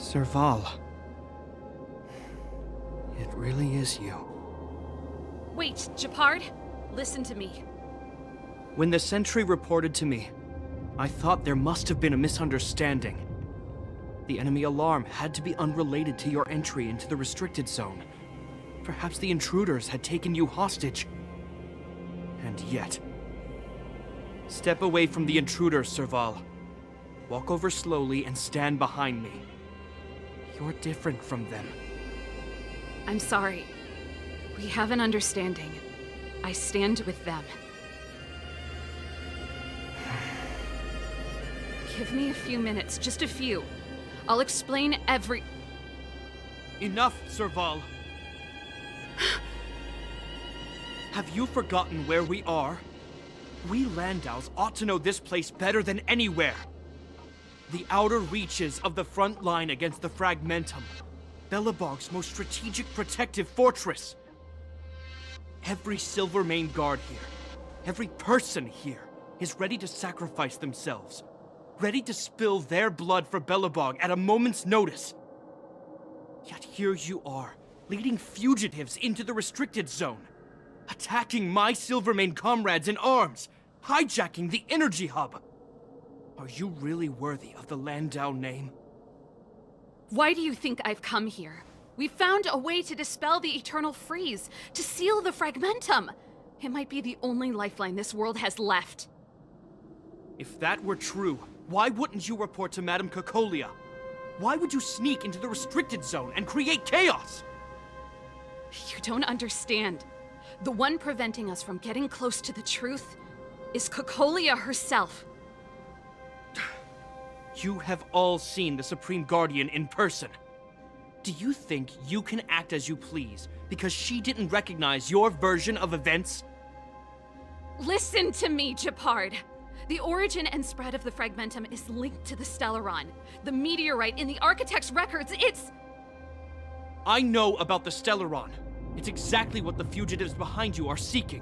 Serval. It really is you. Wait, Japard, listen to me. When the sentry reported to me, I thought there must have been a misunderstanding. The enemy alarm had to be unrelated to your entry into the restricted zone. Perhaps the intruders had taken you hostage. And yet... Step away from the intruders, Serval. Walk over slowly and stand behind me. You're different from them. I'm sorry. We have an understanding. I stand with them. Give me a few minutes, just a few. I'll explain every... Enough, Serval. Have you forgotten where we are? We Landaus ought to know this place better than anywhere. The outer reaches of the front line against the Fragmentum. Belobog's most strategic protective fortress. Every Silvermane guard here, every person here, is ready to sacrifice themselves. Ready to spill their blood for Belobog at a moment's notice. Yet here you are, leading fugitives into the restricted zone. Attacking my Silvermane comrades in arms. Hijacking the energy hub. Are you really worthy of the Landau name? Why do you think I've come here? We found a way to dispel the eternal freeze, to seal the Fragmentum. It might be the only lifeline this world has left. If that were true, why wouldn't you report to Madame Cocolia? Why would you sneak into the restricted zone and create chaos? You don't understand. The one preventing us from getting close to the truth is Cocolia herself. You have all seen the Supreme Guardian in person. Do you think you can act as you please because she didn't recognize your version of events? Listen to me, Japard. The origin and spread of the Fragmentum is linked to the Stellaron. The meteorite in the Architect's records, it's... I know about the Stellaron. It's exactly what the fugitives behind you are seeking.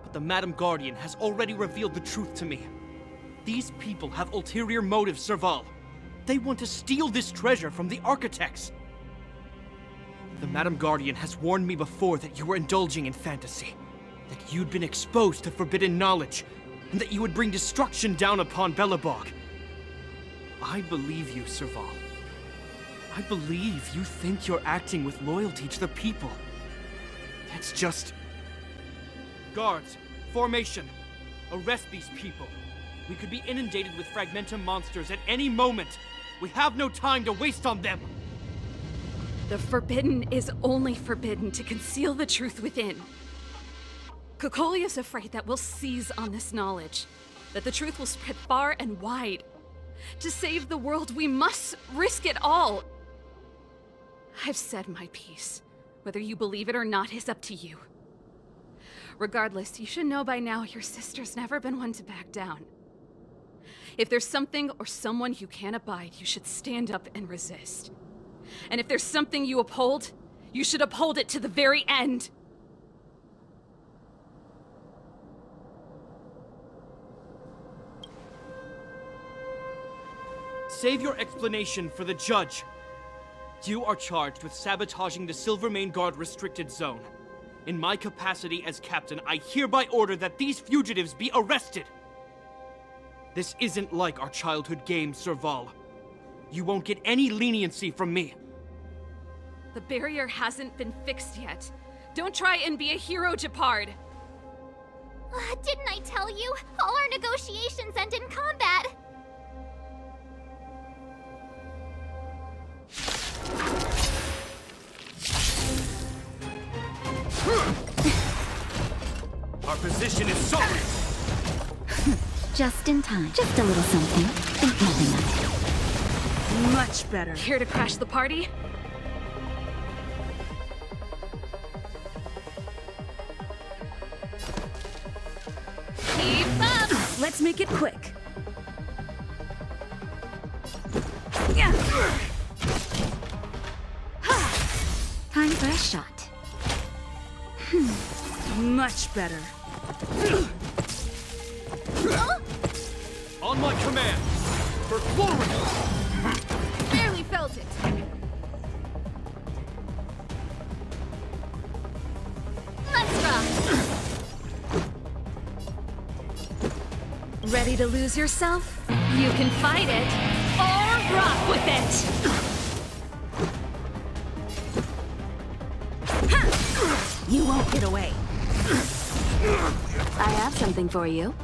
But the Madam Guardian has already revealed the truth to me. These people have ulterior motives, Serval. They want to steal this treasure from the Architects. The Madam Guardian has warned me before that you were indulging in fantasy. That you'd been exposed to forbidden knowledge. And that you would bring destruction down upon Belobog. I believe you, Serval. I believe you think you're acting with loyalty to the people. That's just... Guards, formation. Arrest these people. We could be inundated with Fragmentum monsters at any moment. We have no time to waste on them. The forbidden is only forbidden to conceal the truth within. Cocolia's afraid that we'll seize on this knowledge, that the truth will spread far and wide. To save the world, we must risk it all. I've said my piece. Whether you believe it or not is up to you. Regardless, you should know by now your sister's never been one to back down. If there's something or someone you can't abide, you should stand up and resist. And if there's something you uphold, you should uphold it to the very end. Save your explanation for the judge. You are charged with sabotaging the Silvermane Guard restricted zone. In my capacity as captain, I hereby order that these fugitives be arrested. This isn't like our childhood game, Serval. You won't get any leniency from me. The barrier hasn't been fixed yet. Don't try and be a hero, Japard. Didn't I tell you? All our negotiations end in combat. Our position is solid! Just in time. Just a little something. Think nothing of it. Much better. Here to crash the party? Keep up! Let's make it quick. Time for a shot. Much better. On my command! For glory! Barely fell felt it. Let's rock! Ready to lose yourself? You can fight it, or rock with it! You won't get away. I have something for you.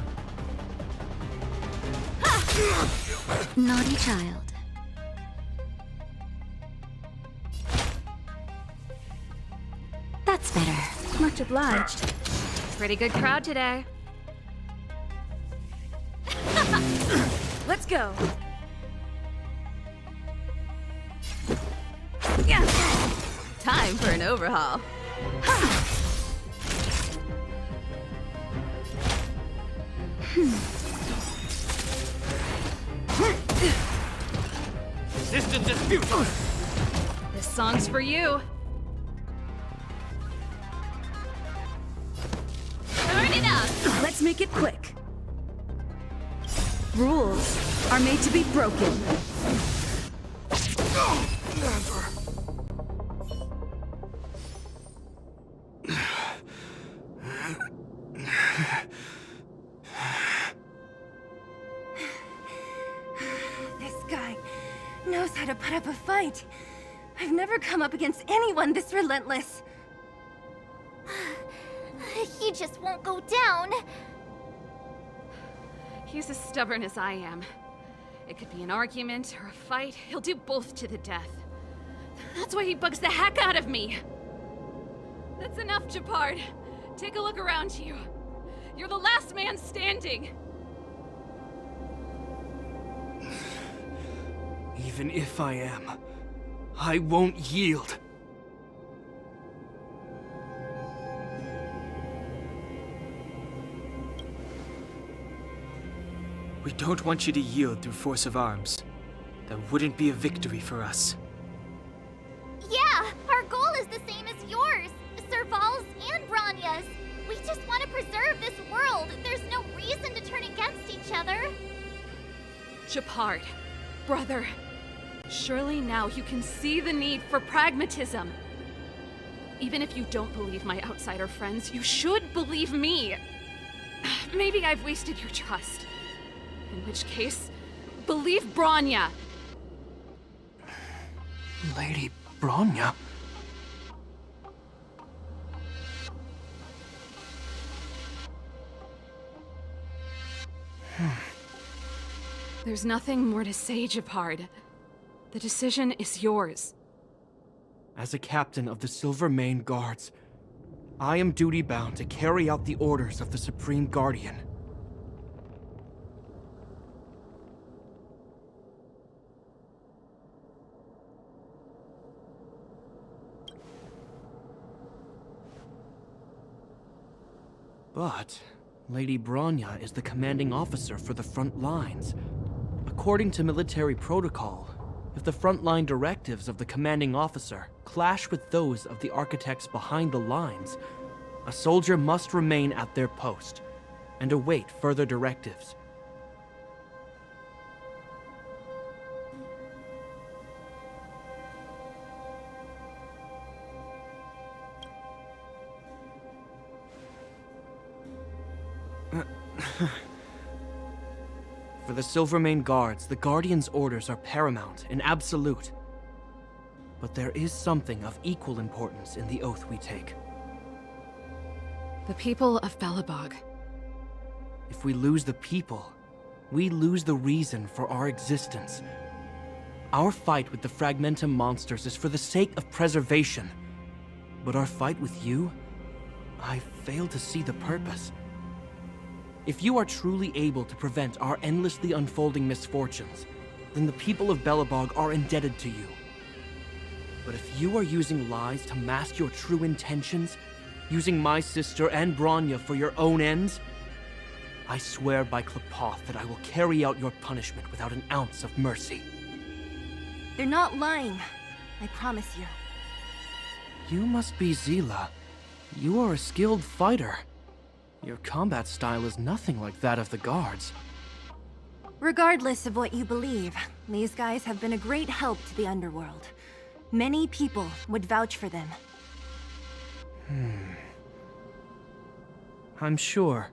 Naughty child. That's better. Much obliged. Pretty good crowd today. Let's go. Time for an overhaul. Resistance is futile! This song's for you. Turn it up! Let's make it quick. Rules are made to be broken. This guy knows how to put up a fight. I've never come up against anyone this relentless. He just won't go down. He's as stubborn as I am. It could be an argument or a fight. He'll do both to the death. That's why he bugs the heck out of me. That's enough, Japard. Take a look around you. You're the last man standing. Even if I am, I won't yield. We don't want you to yield through force of arms. That wouldn't be a victory for us. Yeah, our goal is the same as yours, Serval's and Branya's. We just want to preserve this world. There's no reason to turn against each other. Japard, brother, surely now you can see the need for pragmatism. Even if you don't believe my outsider friends, you should believe me. Maybe I've wasted your trust. In which case, believe Branya. Lady Branya? There's nothing more to say, Japard. The decision is yours. As a captain of the Silvermane Guards, I am duty-bound to carry out the orders of the Supreme Guardian. But Lady Branya is the commanding officer for the front lines. According to military protocol, if the frontline directives of the commanding officer clash with those of the architects behind the lines, a soldier must remain at their post and await further directives. For the Silvermane Guards, the Guardian's orders are paramount and absolute. But there is something of equal importance in the oath we take. The people of Belobog. If we lose the people, we lose the reason for our existence. Our fight with the Fragmentum monsters is for the sake of preservation. But our fight with you, I fail to see the purpose. If you are truly able to prevent our endlessly unfolding misfortunes, then the people of Belobog are indebted to you. But if you are using lies to mask your true intentions, using my sister and Branya for your own ends, I swear by Klapoth that I will carry out your punishment without an ounce of mercy. They're not lying. I promise you. You must be Zila. You are a skilled fighter. Your combat style is nothing like that of the guards. Regardless of what you believe, these guys have been a great help to the underworld. Many people would vouch for them. I'm sure.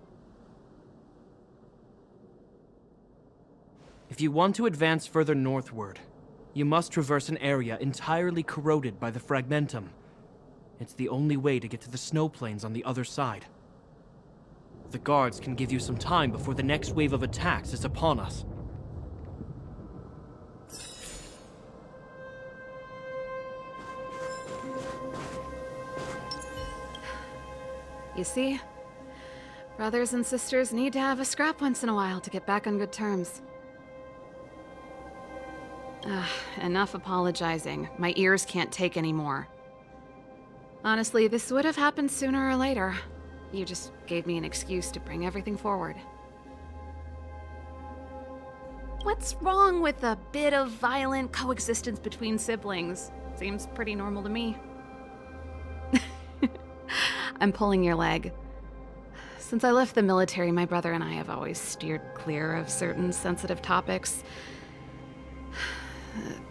If you want to advance further northward, you must traverse an area entirely corroded by the fragmentum. It's the only way to get to the snow plains on the other side. The guards can give you some time before the next wave of attacks is upon us. You see? Brothers and sisters need to have a scrap once in a while to get back on good terms. Enough apologizing. My ears can't take any more. Honestly, this would have happened sooner or later. You just gave me an excuse to bring everything forward. What's wrong with a bit of violent coexistence between siblings? Seems pretty normal to me. I'm pulling your leg. Since I left the military, my brother and I have always steered clear of certain sensitive topics.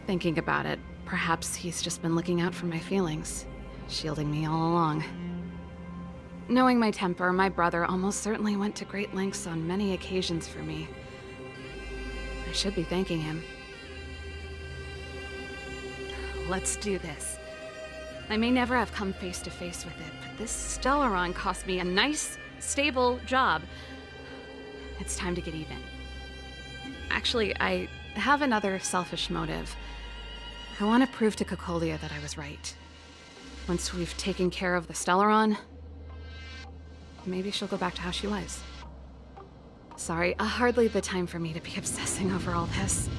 Thinking about it, perhaps he's just been looking out for my feelings, shielding me all along. Knowing my temper, my brother almost certainly went to great lengths on many occasions for me. I should be thanking him. Let's do this. I may never have come face to face with it, but this Stellaron cost me a nice, stable job. It's time to get even. Actually, I have another selfish motive. I want to prove to Cocolia that I was right. Once we've taken care of the Stellaron, maybe she'll go back to how she was. Sorry, hardly the time for me to be obsessing over all this.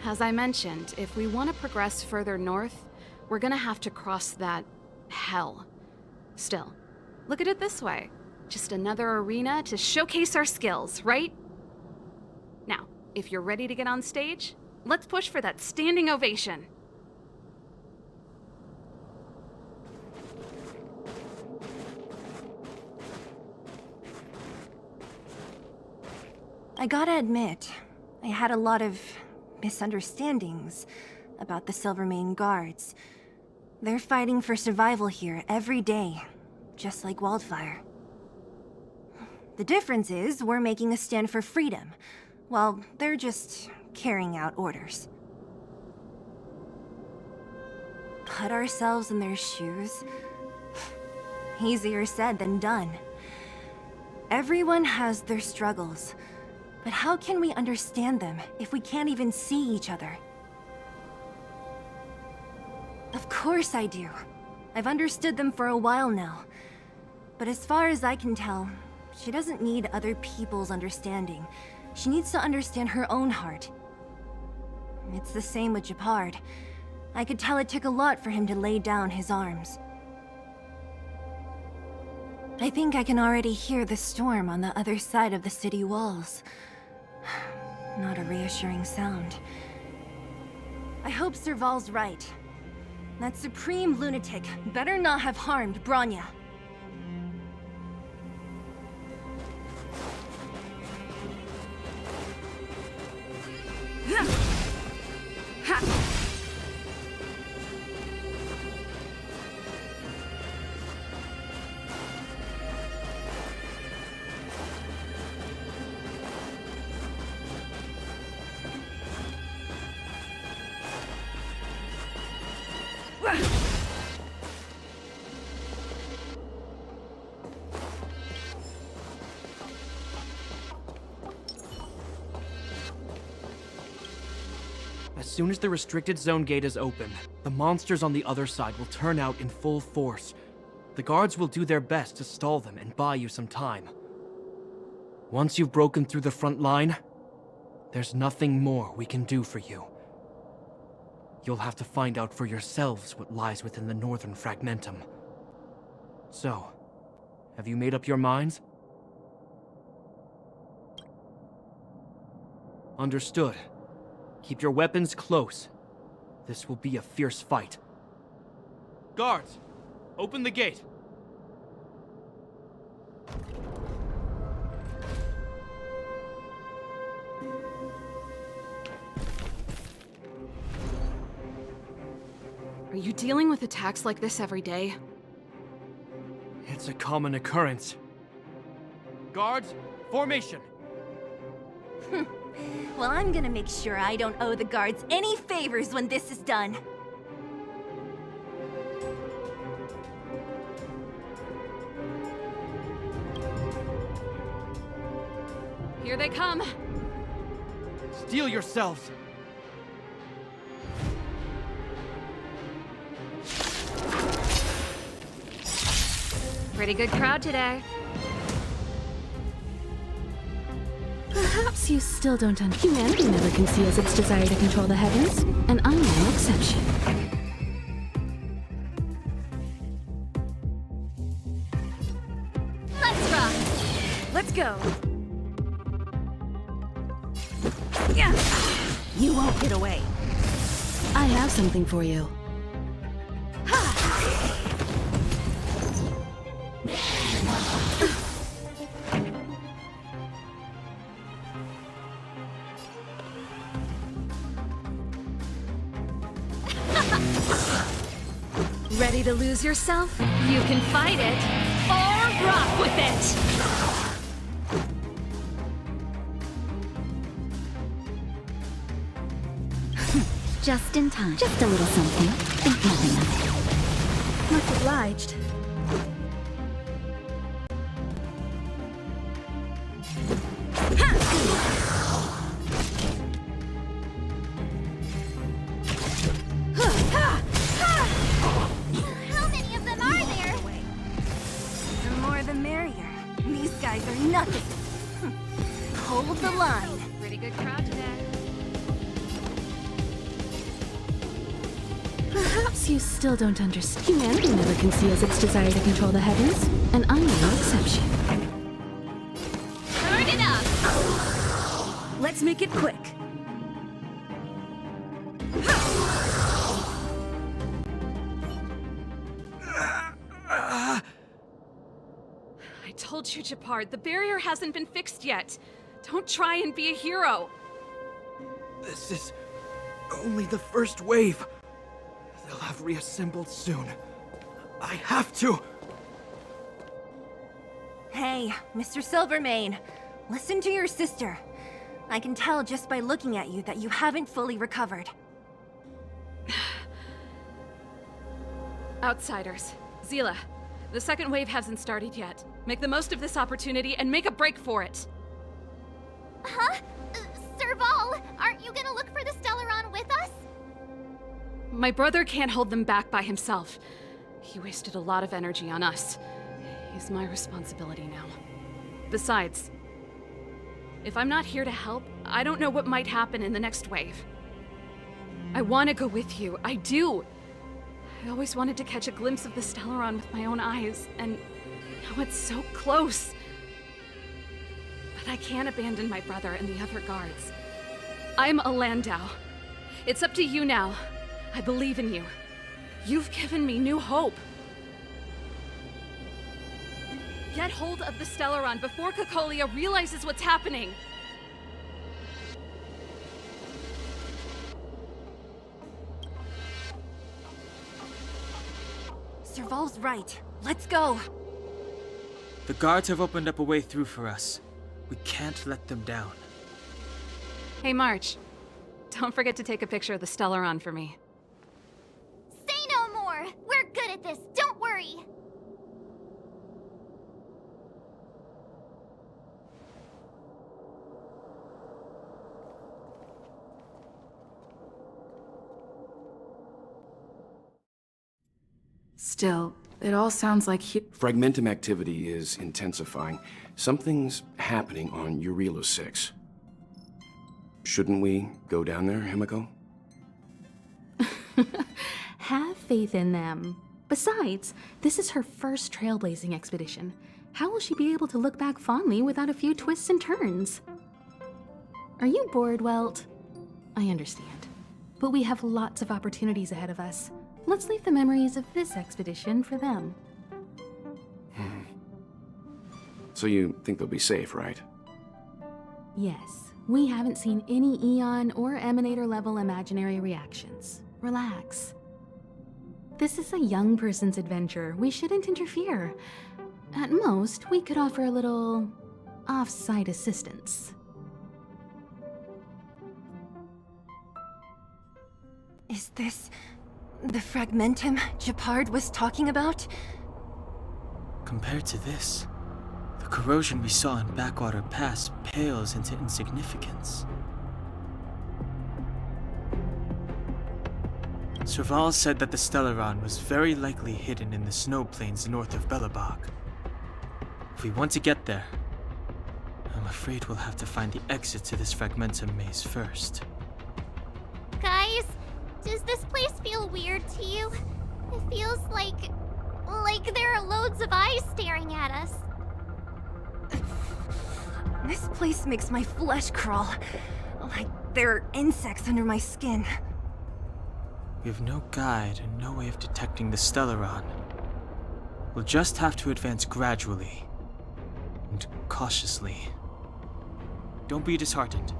As I mentioned, if we want to progress further north, we're gonna have to cross that hell. Still, look at it this way. Just another arena to showcase our skills, right? Now, if you're ready to get on stage, let's push for that standing ovation. I gotta admit, I had a lot of misunderstandings about the Silvermane guards. They're fighting for survival here every day, just like Wildfire. The difference is we're making a stand for freedom, while they're just carrying out orders. Put ourselves in their shoes? Easier said than done. Everyone has their struggles. But how can we understand them if we can't even see each other? Of course I do. I've understood them for a while now. But as far as I can tell, she doesn't need other people's understanding. She needs to understand her own heart. It's the same with Gepard. I could tell it took a lot for him to lay down his arms. I think I can already hear the storm on the other side of the city walls. Not a reassuring sound. I hope Serval's right. That supreme lunatic better not have harmed Bronya. As soon as the restricted zone gate is open, the monsters on the other side will turn out in full force. The guards will do their best to stall them and buy you some time. Once you've broken through the front line, there's nothing more we can do for you. You'll have to find out for yourselves what lies within the northern fragmentum. So, have you made up your minds? Understood. Keep your weapons close. This will be a fierce fight. Guards, open the gate. Are you dealing with attacks like this every day? It's a common occurrence. Guards, formation! Well, I'm gonna make sure I don't owe the guards any favors when this is done. Here they come! Steel yourselves! Pretty good crowd today. Perhaps you still don't understand. Humanity never conceals its desire to control the heavens, and I'm no exception. Let's rock! Let's go. You won't get away. I have something for you. Ready to lose yourself? You can fight it, or rock with it! Just in time. Just a little something. Think nothing of it. Much obliged. How many of them are there? The more the merrier. These guys are nothing. Hold the line. Pretty good crowd today. Perhaps you still don't understand. Humanity never conceals its desire to control the heavens, and I'm no exception. Turn it up! Let's make it quick. I told you, Japard, the barrier hasn't been fixed yet. Don't try and be a hero. This is only the first wave. They'll have reassembled soon. I have to! Hey, Mr. Silvermane, listen to your sister. I can tell just by looking at you that you haven't fully recovered. Outsiders. Zila, the second wave hasn't started yet. Make the most of this opportunity and make a break for it. Huh? Serval, aren't you gonna look for the Stellaron with us? My brother can't hold them back by himself. He wasted a lot of energy on us. He's my responsibility now. Besides, if I'm not here to help, I don't know what might happen in the next wave. I want to go with you. I do. I always wanted to catch a glimpse of the Stellaron with my own eyes, and now it's so close. But I can't abandon my brother and the other guards. I'm a Landau. It's up to you now. I believe in you. You've given me new hope. Get hold of the Stellaron before Cocolia realizes what's happening. Serval's right. Let's go. The guards have opened up a way through for us. We can't let them down. Hey, March. Don't forget to take a picture of the Stellaron for me. Say no more! We're good at this, don't worry! Still, it all sounds like Fragmentum activity is intensifying. Something's happening on Jarilo-VI. Shouldn't we go down there, Himiko? Have faith in them. Besides, this is her first trailblazing expedition. How will she be able to look back fondly without a few twists and turns? Are you bored, Welt? I understand. But we have lots of opportunities ahead of us. Let's leave the memories of this expedition for them. So you think they'll be safe, right? Yes, we haven't seen any Eon or Emanator level imaginary reactions. Relax. This is a young person's adventure. We shouldn't interfere. At most, we could offer a little off-site assistance. Is this the fragmentum Gepard was talking about? Compared to this, the corrosion we saw in Backwater Pass pales into insignificance. Serval said that the Stellaron was very likely hidden in the snow plains north of Belobog. If we want to get there, I'm afraid we'll have to find the exit to this fragmentum maze first. Guys, does this place feel weird to you? It feels like there are loads of eyes staring at us. This place makes my flesh crawl. Like there are insects under my skin. We have no guide and no way of detecting the Stellaron. We'll just have to advance gradually and cautiously. Don't be disheartened.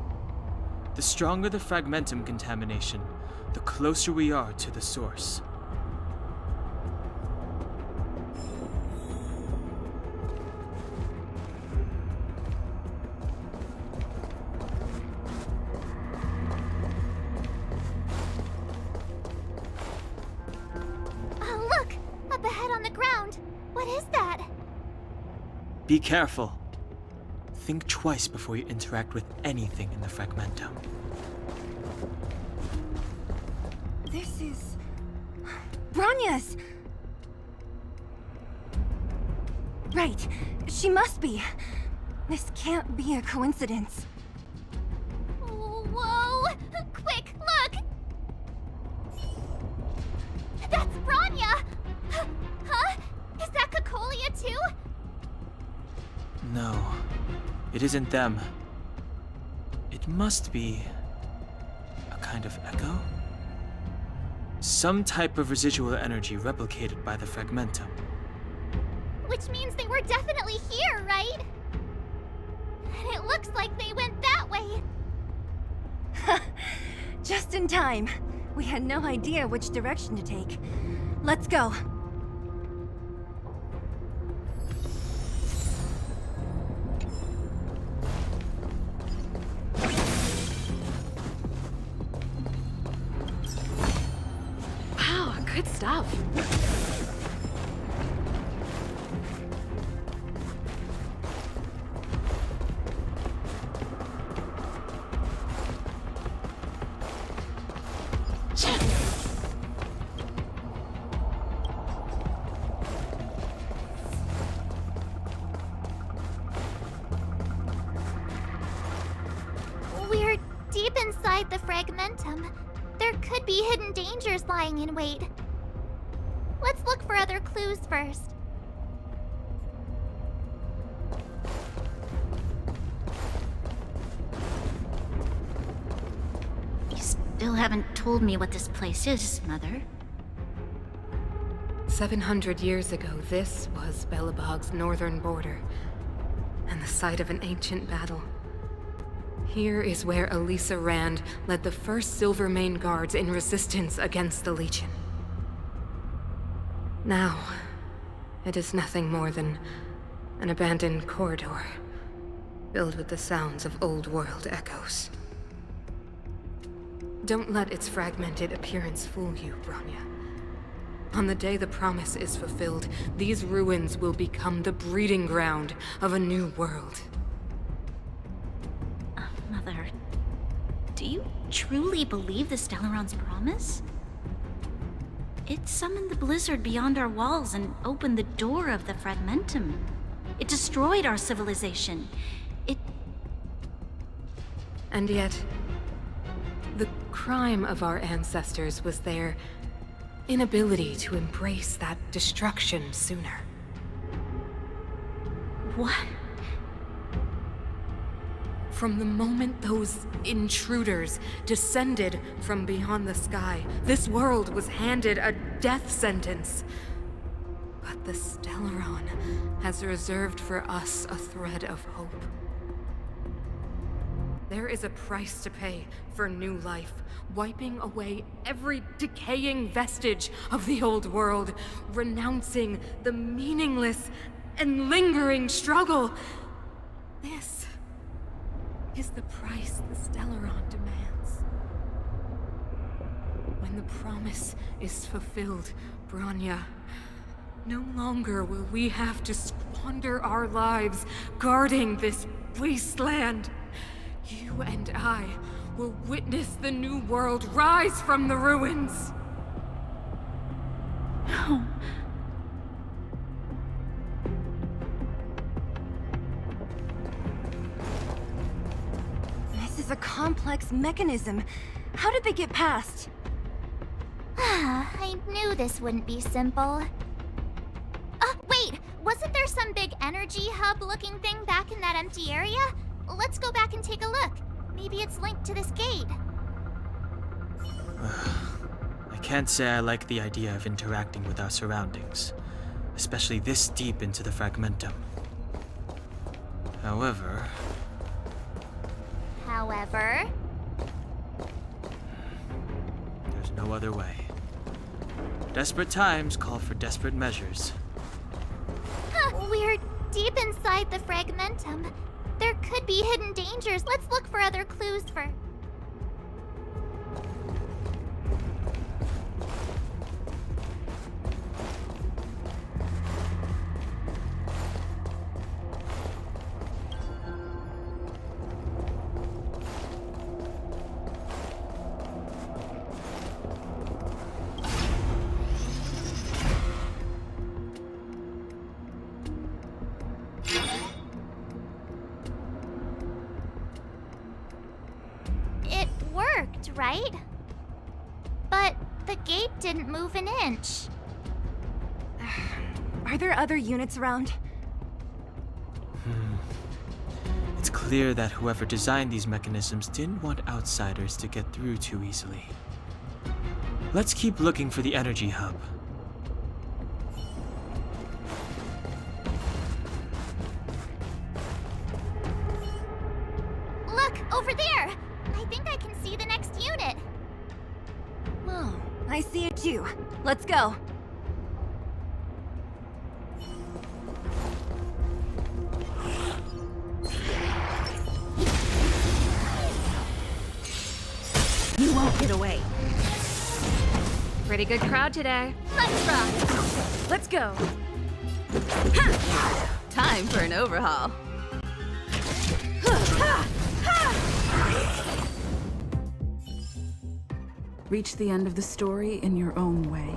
The stronger the fragmentum contamination, the closer we are to the source. Look! Up ahead on the ground! What is that? Be careful. Think twice before you interact with anything in the fragmentum. This is... Bronya's! Right, she must be. This can't be a coincidence. Whoa! Quick, look! That's Bronya! Huh? Is that Cocolia too? No, it isn't them. It must be a kind of echo? Some type of residual energy replicated by the fragmentum. Which means they were definitely here, right? And it looks like they went that way. Just in time. We had no idea which direction to take. Let's go. Wow, good stuff. We're deep inside the fragmentum. There could be hidden dangers lying in wait. Let's look for other clues first. You still haven't told me what this place is, Mother. 700 years ago, this was Belobog's northern border, and the site of an ancient battle. Here is where Elisa Rand led the first Silvermane Guards in resistance against the Legion. Now, it is nothing more than an abandoned corridor, filled with the sounds of old-world echoes. Don't let its fragmented appearance fool you, Bronya. On the day the promise is fulfilled, these ruins will become the breeding ground of a new world. Mother, do you truly believe the Stellaron's promise? It summoned the blizzard beyond our walls and opened the door of the fragmentum. It destroyed our civilization. And yet, the crime of our ancestors was their inability to embrace that destruction sooner. What? From the moment those intruders descended from beyond the sky, this world was handed a death sentence. But the Stellaron has reserved for us a thread of hope. There is a price to pay for new life, wiping away every decaying vestige of the old world, renouncing the meaningless and lingering struggle. This is the price the Stellaron demands. When the promise is fulfilled, Bronya, no longer will we have to squander our lives guarding this wasteland. You and I will witness the new world rise from the ruins. No. This is a complex mechanism. How did they get past? I knew this wouldn't be simple. Wait! Wasn't there some big energy hub-looking thing back in that empty area? Let's go back and take a look. Maybe it's linked to this gate. I can't say I like the idea of interacting with our surroundings, especially this deep into the fragmentum. However, there's no other way. Desperate times call for desperate measures. We're deep inside the fragmentum. There could be hidden dangers. Let's look for other clues for... It worked, right? But the gate didn't move an inch. Are there other units around? It's clear that whoever designed these mechanisms didn't want outsiders to get through too easily. Let's keep looking for the energy hub. Look, over there! I think I can see the next unit. Oh, I see it too. Let's go. You won't get away. Pretty good crowd today. Let's rock! Let's go. Time for an overhaul. Reach the end of the story in your own way.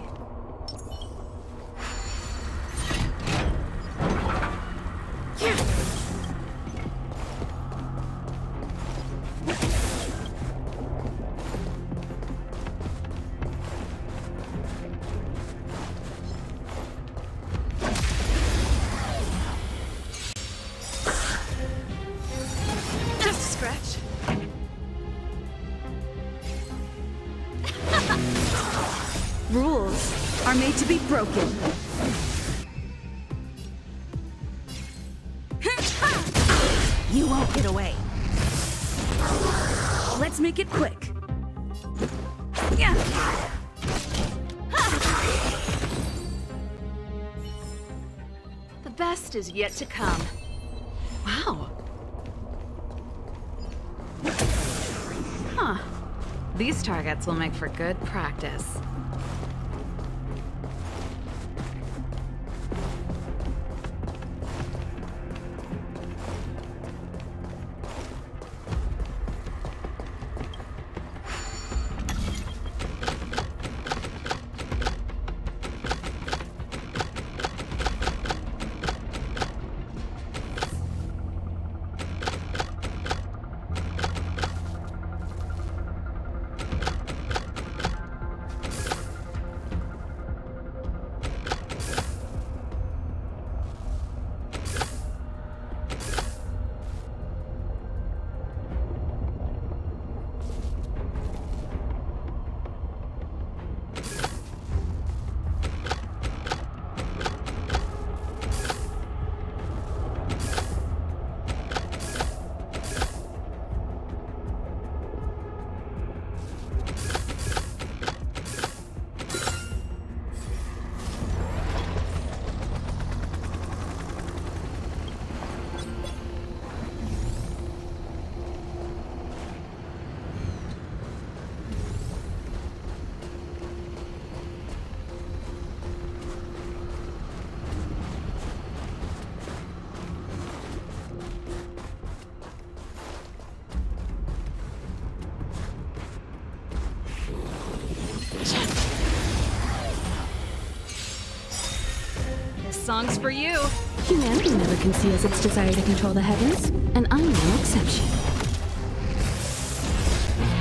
Just a scratch. Rules are made to be broken. You won't get away. Let's make it quick. Yeah. The best is yet to come. Wow. Huh. These targets will make for good practice. song's for you. Humanity never conceals its desire to control the heavens, and I'm no exception.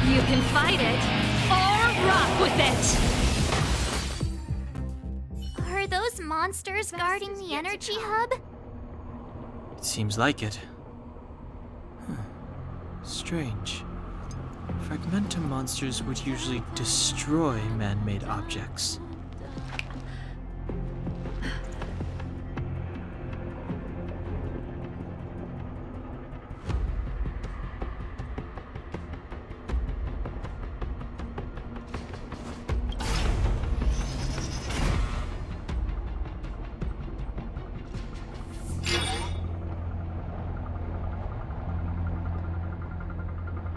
You can fight it, or rock with it! Are those monsters guarding the energy hub? It seems like it. Huh. Strange. Fragmentum monsters would usually destroy man-made objects.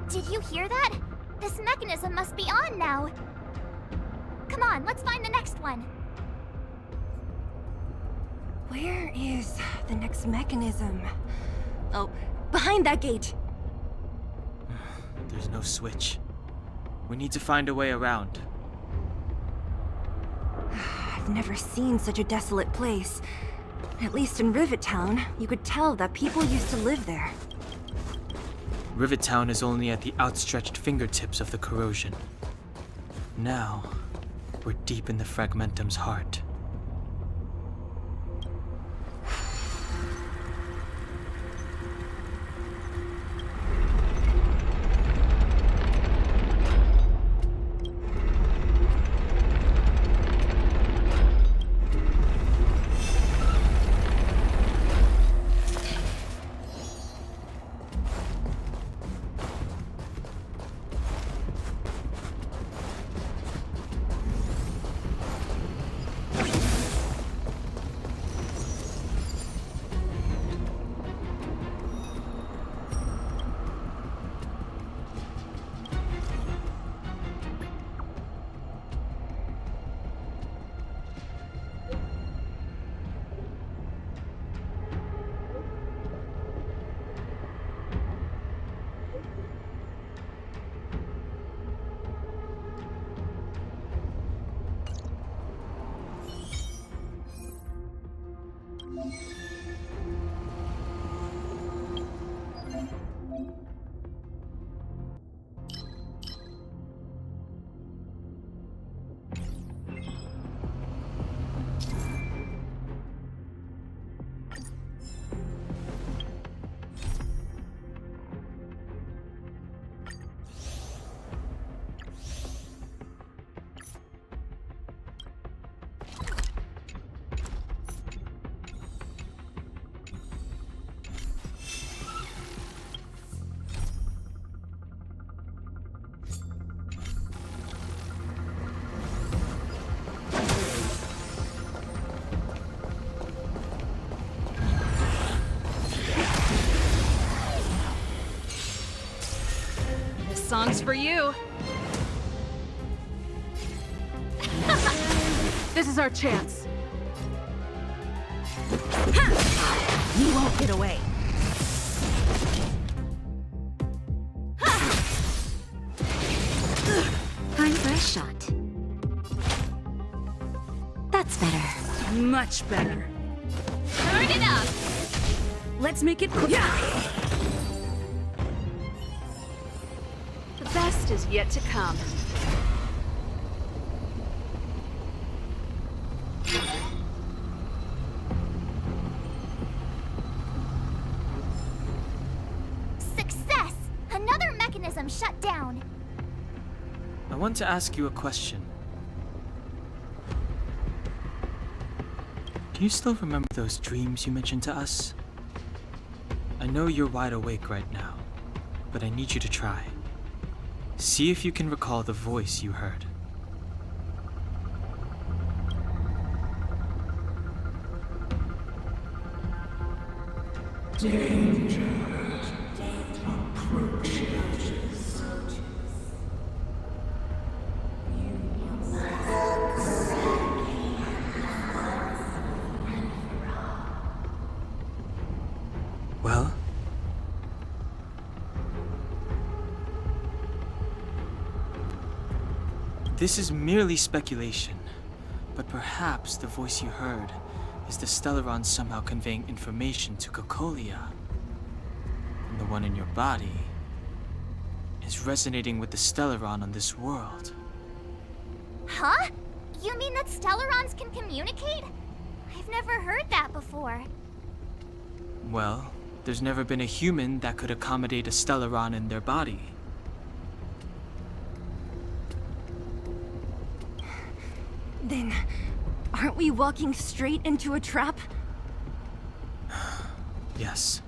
Did you hear that? This mechanism must be on now. Come on, let's find the next one. Where is the next mechanism? Oh, behind that gate. There's no switch. We need to find a way around. I've never seen such a desolate place. At least in Rivet Town, you could tell that people used to live there. Rivet Town is only at the outstretched fingertips of the corrosion. Now, we're deep in the Fragmentum's heart. Song's for you. This is our chance. You won't get away. Time for a shot. That's better. Much better. Turn it up! Let's make it quick. The best is yet to come. Success! Another mechanism shut down. I want to ask you a question. Do you still remember those dreams you mentioned to us? I know you're wide awake right now, but I need you to try. See if you can recall the voice you heard. Danger approaches. Well? This is merely speculation, but perhaps the voice you heard is the Stellaron somehow conveying information to Cocolia. And the one in your body is resonating with the Stellaron on this world. Huh? You mean that Stellarons can communicate? I've never heard that before. Well, there's never been a human that could accommodate a Stellaron in their body. Then, aren't we walking straight into a trap? Yes.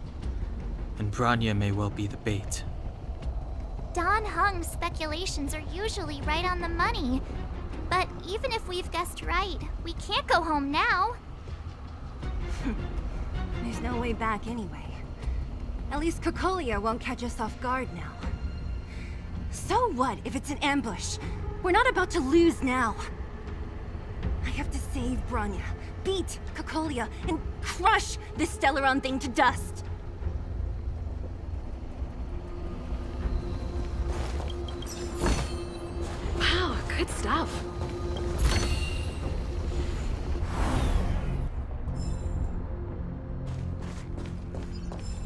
And Branya may well be the bait. Don Hung's speculations are usually right on the money. But even if we've guessed right, we can't go home now. There's no way back anyway. At least Cocolia won't catch us off guard now. So what if it's an ambush? We're not about to lose now. I have to save Branya, beat Cocolia, and crush this Stellaron thing to dust. Wow, good stuff.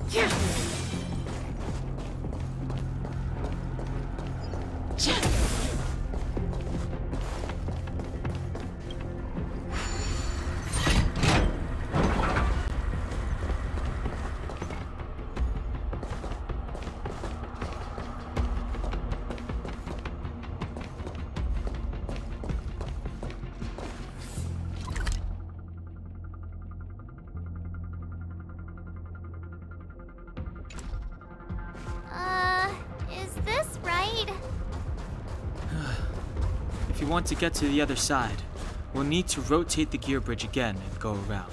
Yeah. Is this right? If you want to get to the other side, we'll need to rotate the gear bridge again and go around.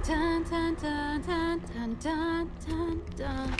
Dun, dun, dun, dun, dun, dun, dun, dun.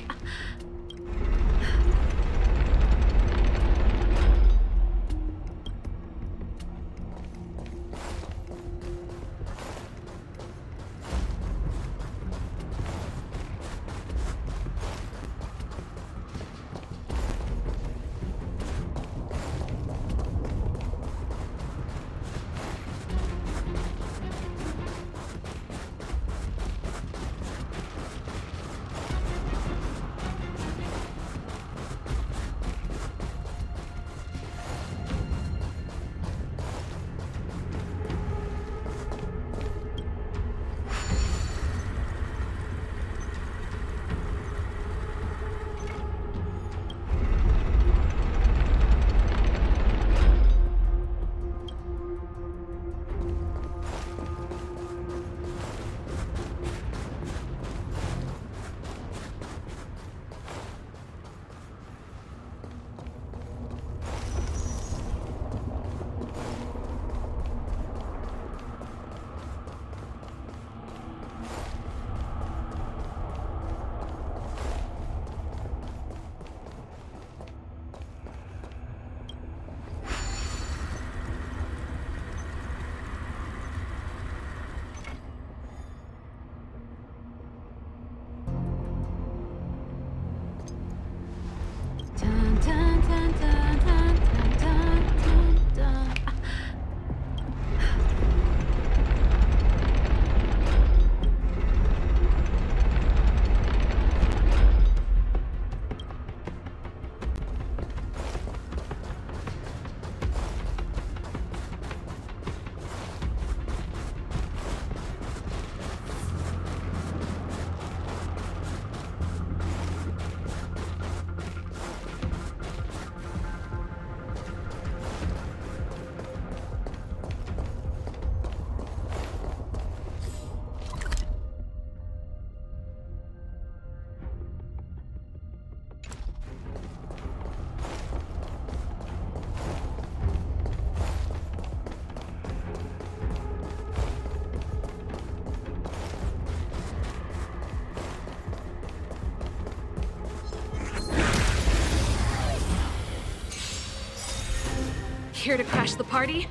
Here to crash the party?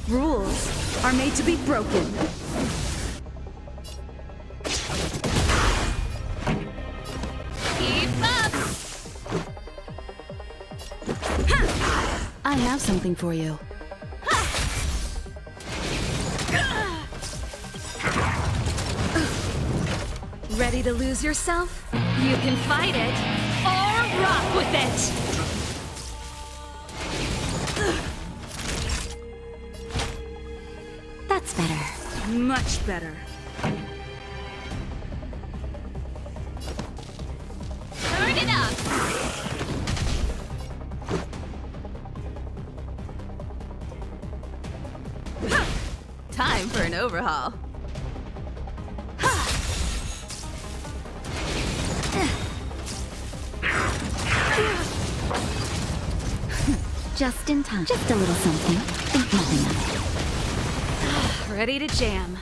Rules are made to be broken. Keep up! I have something for you. Ready to lose yourself? You can fight it, or rock with it! That's better. Much better. Turn it up! Time for an overhaul. Just in time. Just a little something. Think nothing of it. Ready to jam.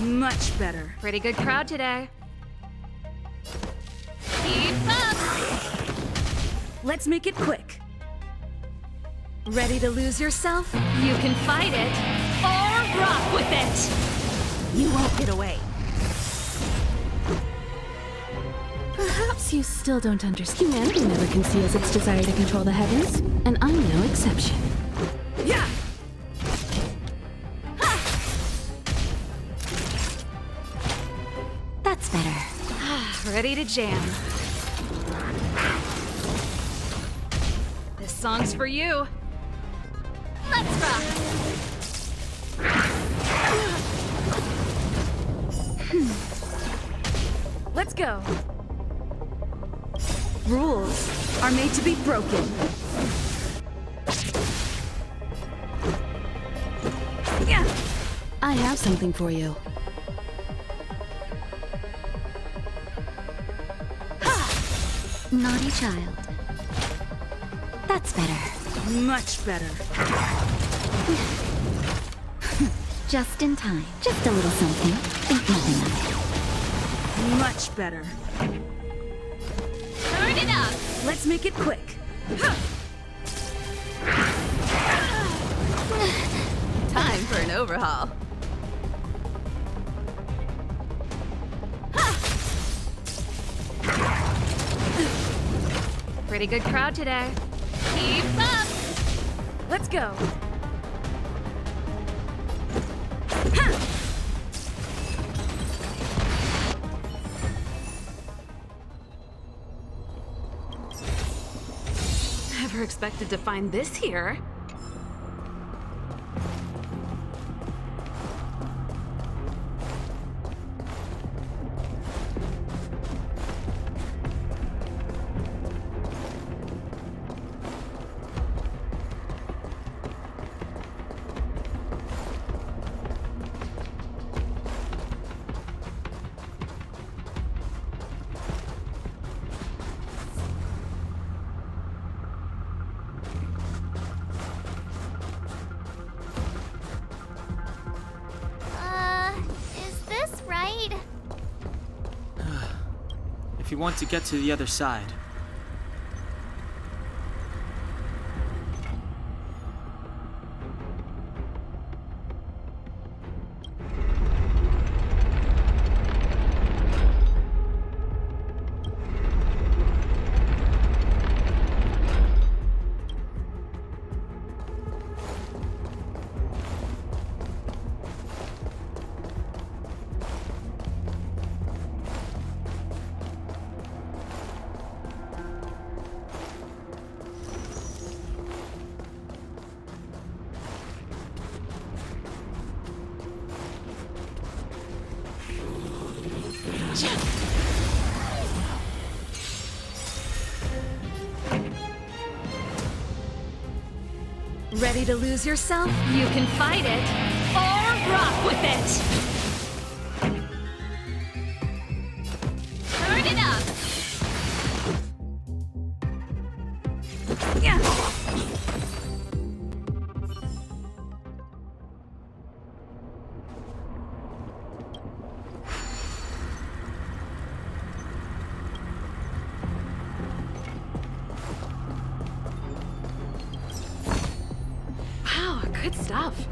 Much better. Pretty good crowd today. Keep up! Let's make it quick. Ready to lose yourself? You can fight it, or rock with it! You won't get away. Perhaps you still don't understand. Humanity never conceals its desire to control the heavens, and I'm no exception. Yeah! That's better. Ready to jam. This song's for you. Let's rock! Let's go. Rules are made to be broken. Yeah! I have something for you. Naughty child. That's better. Much better. Just in time. Just a little something. Think nothing of it. Much better. Turn it up! Let's make it quick. Time for an overhaul. Pretty good crowd today. Keep up! Let's go. Never expected to find this here. Is this right? If you want to get to the other side, Ready to lose yourself? You can fight it, or rock with it! Turn it up! Yeah! stuff.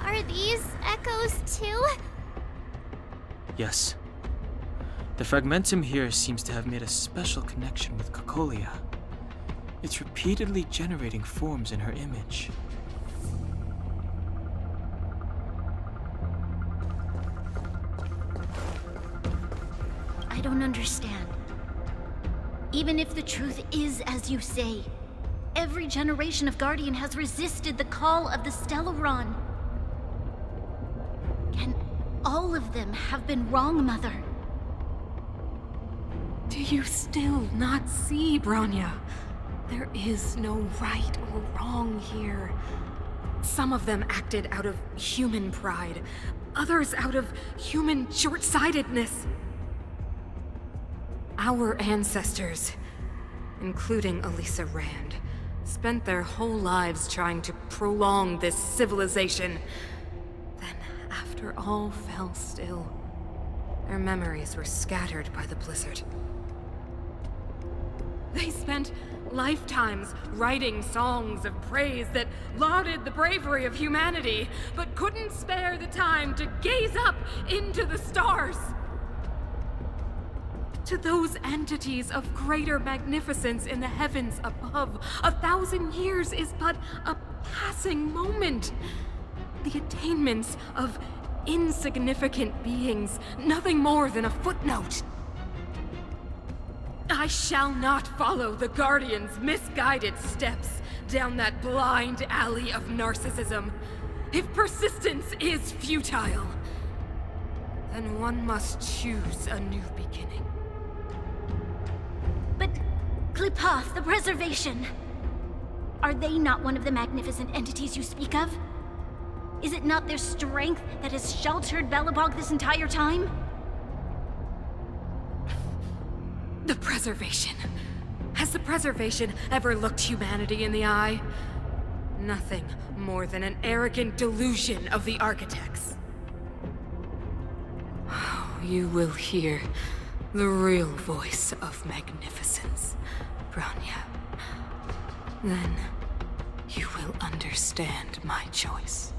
Are these echoes too? Yes. The fragmentum here seems to have made a special connection with Cocolia. It's repeatedly generating forms in her image. I don't understand. Even if the truth is as you say, every generation of Guardian has resisted the call of the Stellaron. Can all of them have been wrong, Mother? Do you still not see, Bronya? There is no right or wrong here. Some of them acted out of human pride, others out of human short-sightedness. Our ancestors, including Elisa Rand, spent their whole lives trying to prolong this civilization. Then, after all fell still, their memories were scattered by the blizzard. They spent lifetimes writing songs of praise that lauded the bravery of humanity, but couldn't spare the time to gaze up into the stars. To those entities of greater magnificence in the heavens above, 1,000 years is but a passing moment. The attainments of insignificant beings, nothing more than a footnote. I shall not follow the Guardian's misguided steps down that blind alley of narcissism. If persistence is futile, then one must choose a new beginning. But Klipoth, the Preservation, are they not one of the magnificent entities you speak of? Is it not their strength that has sheltered Belobog this entire time? The Preservation. Has the Preservation ever looked humanity in the eye? Nothing more than an arrogant delusion of the architects. You will hear the real voice of magnificence, Bronya. Then you will understand my choice.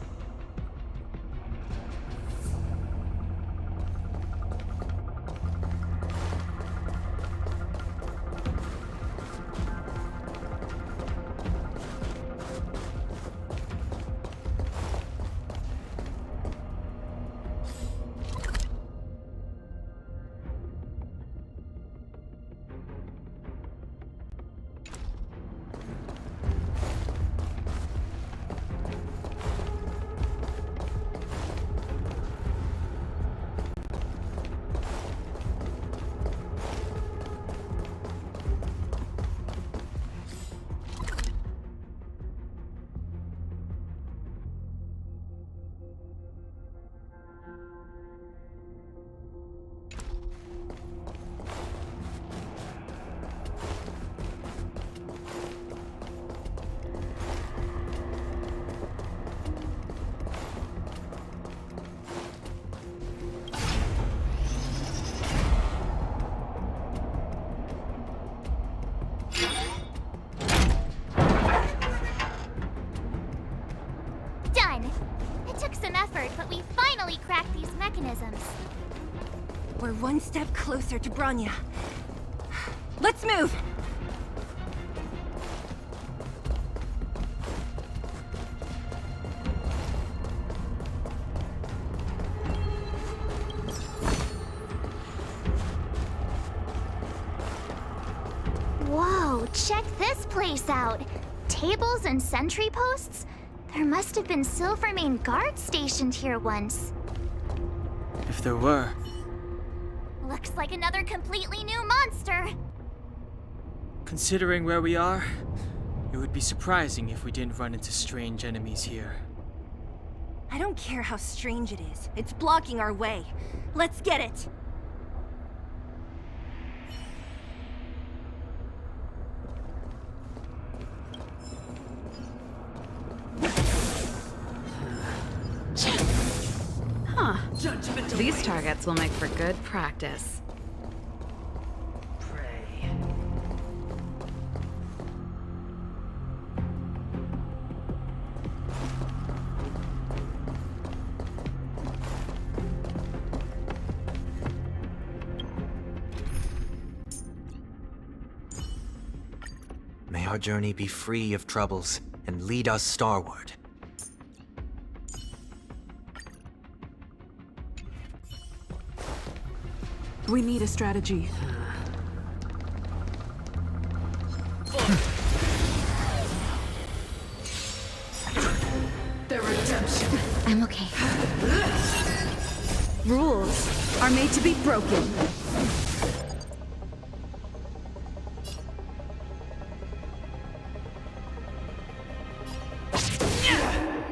We're one step closer to Bronya. Let's move! Whoa, check this place out. Tables and sentry posts? There must have been Silvermane guards stationed here once. If there were... Looks like another completely new monster. Considering where we are, it would be surprising if we didn't run into strange enemies here. I don't care how strange it is. It's blocking our way. Let's get it! Huh. These targets will make for good practice. our journey be free of troubles and lead us starward. We need a strategy. The redemption. I'm okay. Rules are made to be broken.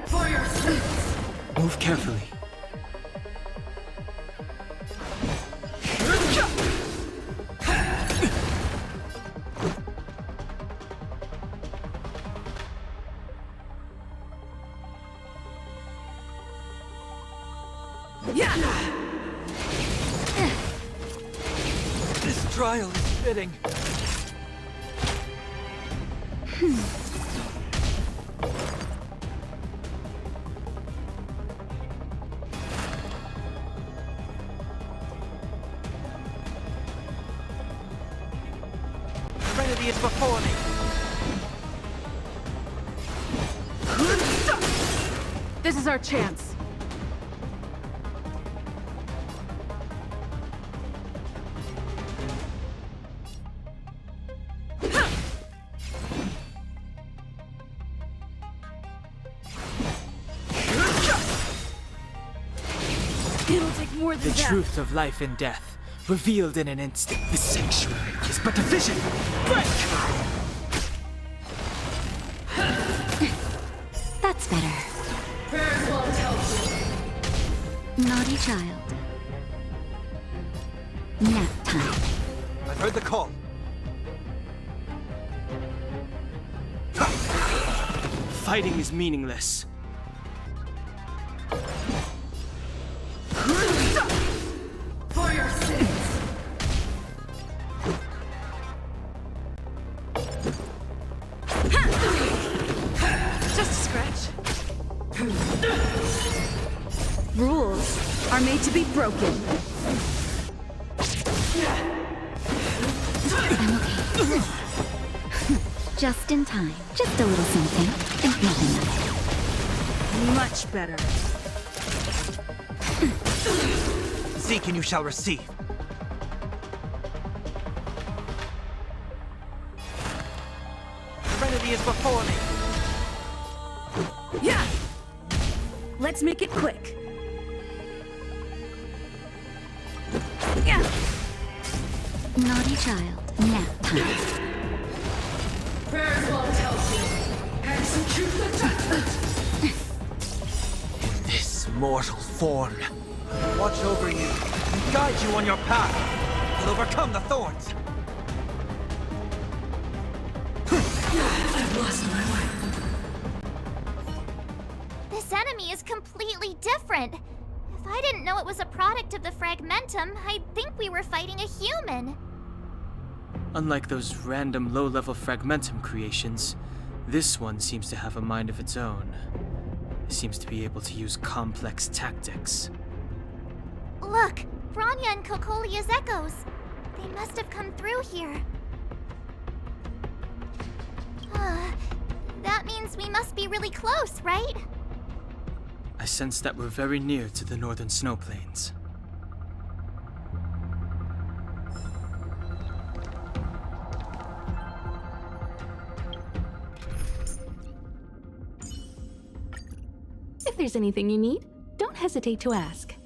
For your sins. Move carefully. This trial is fitting. Serenity is before me. This is our chance. It'll take more than The that. truth of life and death, revealed in an instant. The sanctuary is but a vision. Break! That's better. Prayers won't help you. Naughty child. Nap time. I've heard the call. Fighting is meaningless. For your sins. Just a scratch. Rules are made to be broken. I'm okay. Just in time. Just a little something. Think nothing of it. Much better. Seek and you shall receive. Serenity is before me. Yeah. Let's make it quick. Yeah. Naughty child. Nap time. Prayers won't help you. Execute the judgment. This mortal form. Watch over you and guide you on your path. You'll overcome the thorns. I've lost my way. This enemy is completely different. If I didn't know it was a product of the Fragmentum, I'd think we were fighting a human. Unlike those random low-level Fragmentum creations, this one seems to have a mind of its own. It seems to be able to use complex tactics. Look, Bronya and Kokolia's echoes. They must have come through here. That means we must be really close, right? I sense that we're very near to the northern snow plains. If there's anything you need, don't hesitate to ask.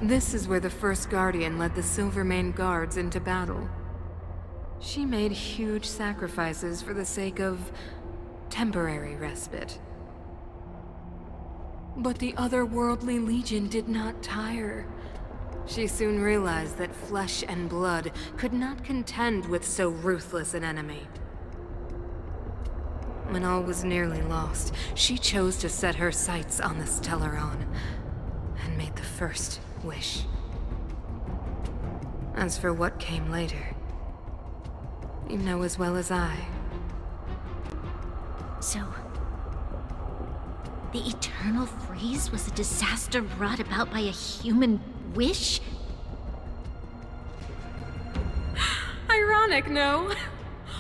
This is where the first Guardian led the Silvermane Guards into battle. She made huge sacrifices for the sake of temporary respite. But the otherworldly Legion did not tire. She soon realized that flesh and blood could not contend with so ruthless an enemy. When all was nearly lost, she chose to set her sights on the Stellaron and made the first wish. As for what came later, you know as well as I. So, the eternal freeze was a disaster brought about by a human wish? Ironic, no?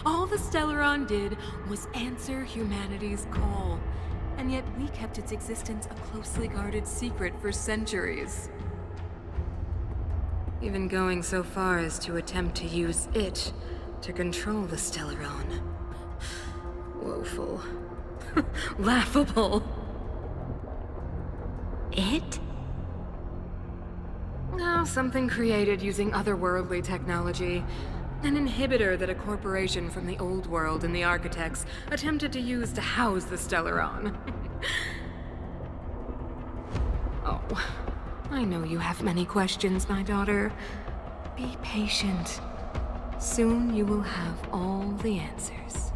All the Stellaron did was answer humanity's call, and yet we kept its existence a closely guarded secret for centuries. Even going so far as to attempt to use it to control the Stellaron. Woeful. Laughable. It? Oh, something created using otherworldly technology. An inhibitor that a corporation from the old world and the architects attempted to use to house the Stellaron. Oh, I know you have many questions, my daughter. Be patient. Soon you will have all the answers.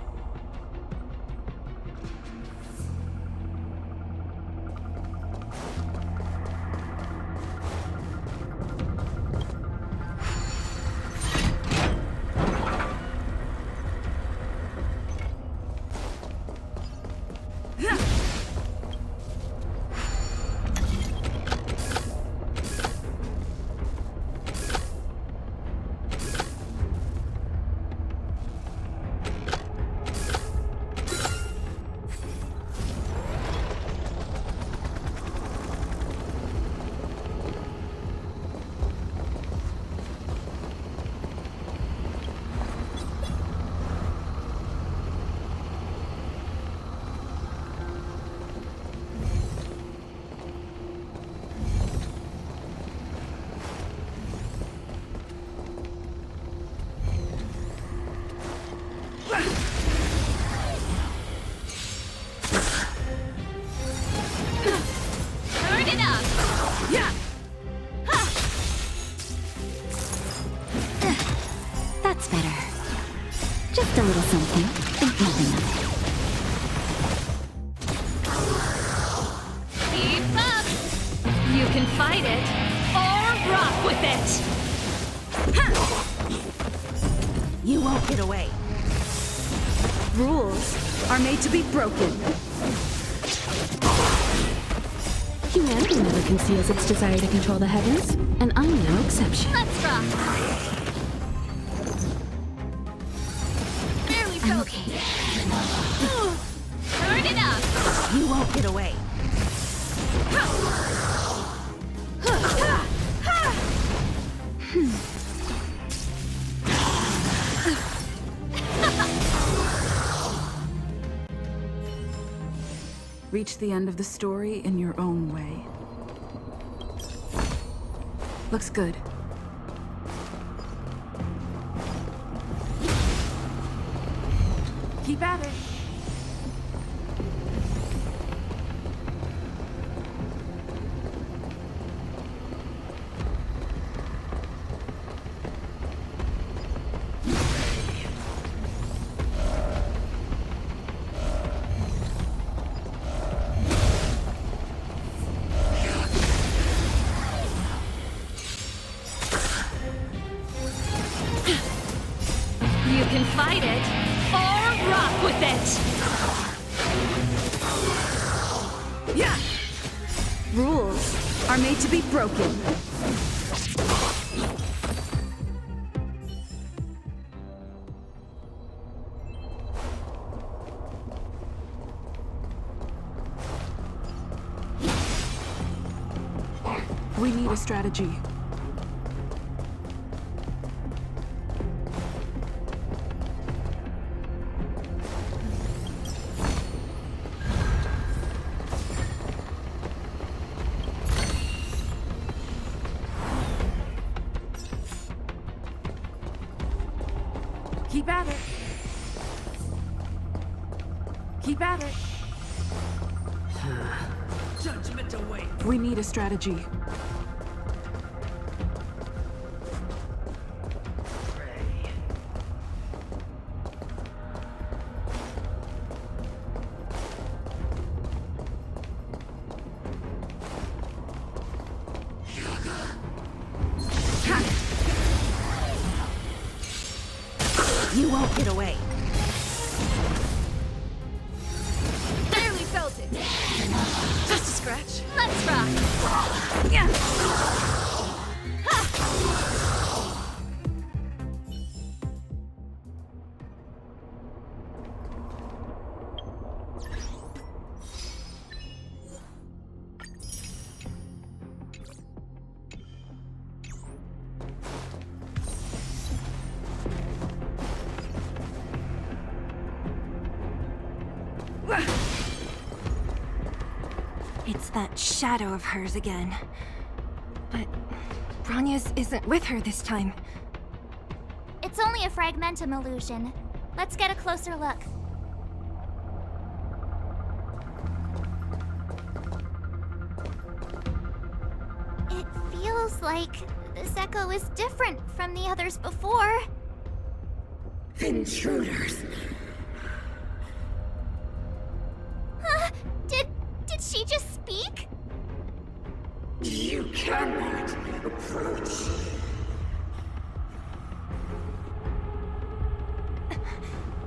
That's better. Just a little something. Think nothing of it. Keep up! You can fight it, or rock with it! You won't get away. Rules are made to be broken. Humanity never conceals its desire to control the heavens, and I'm no exception. Let's rock! Barely broken. Turn it up! You won't get away. Reach the end of the story in your own way. Looks good. Keep at it. You can fight it, or rock with it! Yeah! Rules are made to be broken. We need a strategy. Keep at it. Keep at it. Judgment awaits. We need a strategy. get away. Barely felt it. Just a scratch. Let's rock. Yeah. It's that shadow of hers again. But Bronya's isn't with her this time. It's only a fragmentum illusion. Let's get a closer look. It feels like this echo is different from the others before. Intruders. Did she just speak? You cannot approach.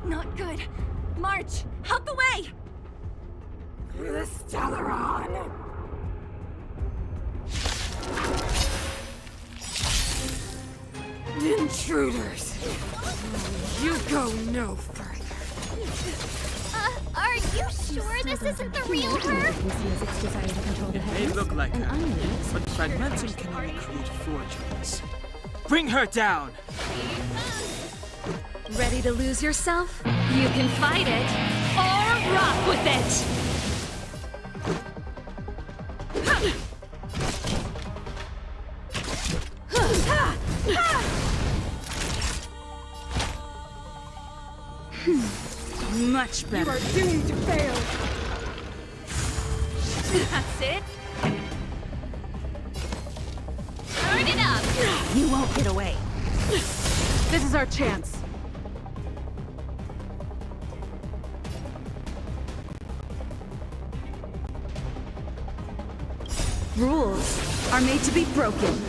Not good. March, out the way! The Stellaron. Intruders. You go no further. Are you sure this isn't the real her? It may look like her, but fragmentum can only create forgeries. Bring her down! Ready to lose yourself? You can fight it, or rock with it! Much better. You are doomed to fail. That's it. Turn it up. You won't get away. This is our chance. Rules are made to be broken.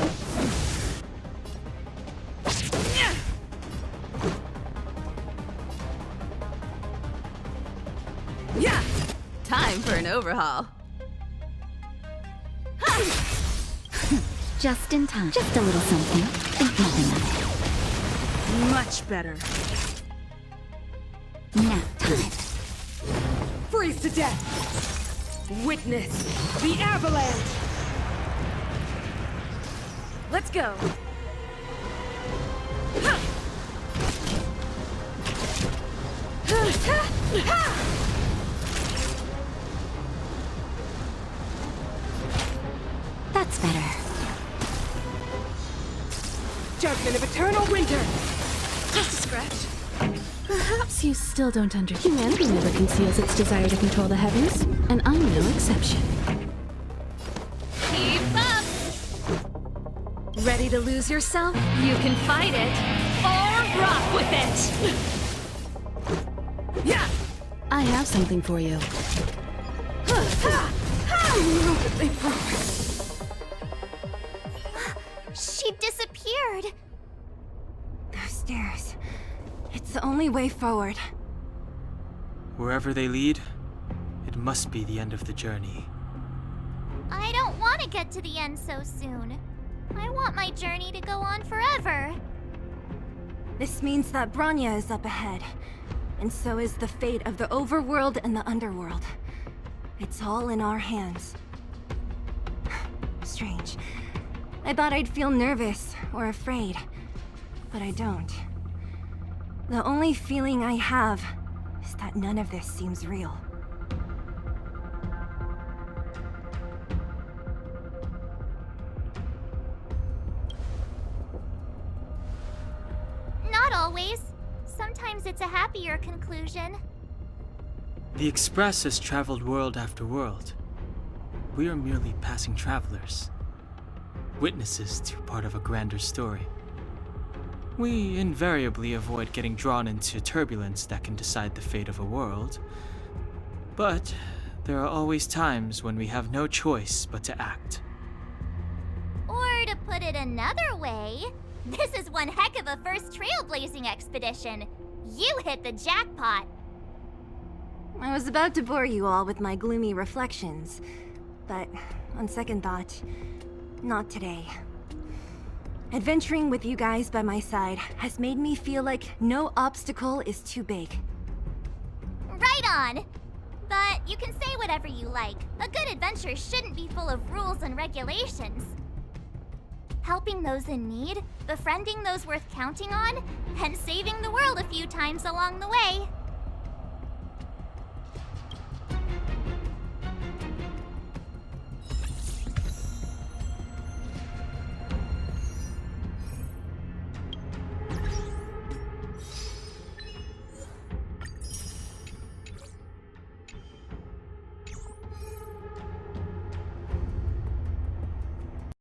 Yeah! Time for an overhaul. Just in time. Just a little something. Think nothing of it. Much better. Nap time. Freeze to death! Witness the avalanche! Let's go! That's better. Judgment of eternal winter! Just a scratch. Perhaps you still don't understand. Humanity never conceals its desire to control the heavens, and I'm no exception. Keep up. Ready to lose yourself? You can fight it, or rock with it. Yeah! I have something for you. They promise. She disappeared. Those stairs. It's the only way forward. Wherever they lead, it must be the end of the journey. I don't want to get to the end so soon. I want my journey to go on forever. This means that Bronya is up ahead. And so is the fate of the overworld and the underworld. It's all in our hands. Strange. I thought I'd feel nervous or afraid, but I don't. The only feeling I have is that none of this seems real. Not always. Sometimes it's a happier conclusion. The Express has traveled world after world. We are merely passing travelers, witnesses to part of a grander story. We invariably avoid getting drawn into turbulence that can decide the fate of a world. But there are always times when we have no choice but to act. Or to put it another way, this is one heck of a first trailblazing expedition. You hit the jackpot! I was about to bore you all with my gloomy reflections, but on second thought, not today. Adventuring with you guys by my side has made me feel like no obstacle is too big. Right on! But you can say whatever you like. A good adventure shouldn't be full of rules and regulations. Helping those in need, befriending those worth counting on, and saving the world a few times along the way.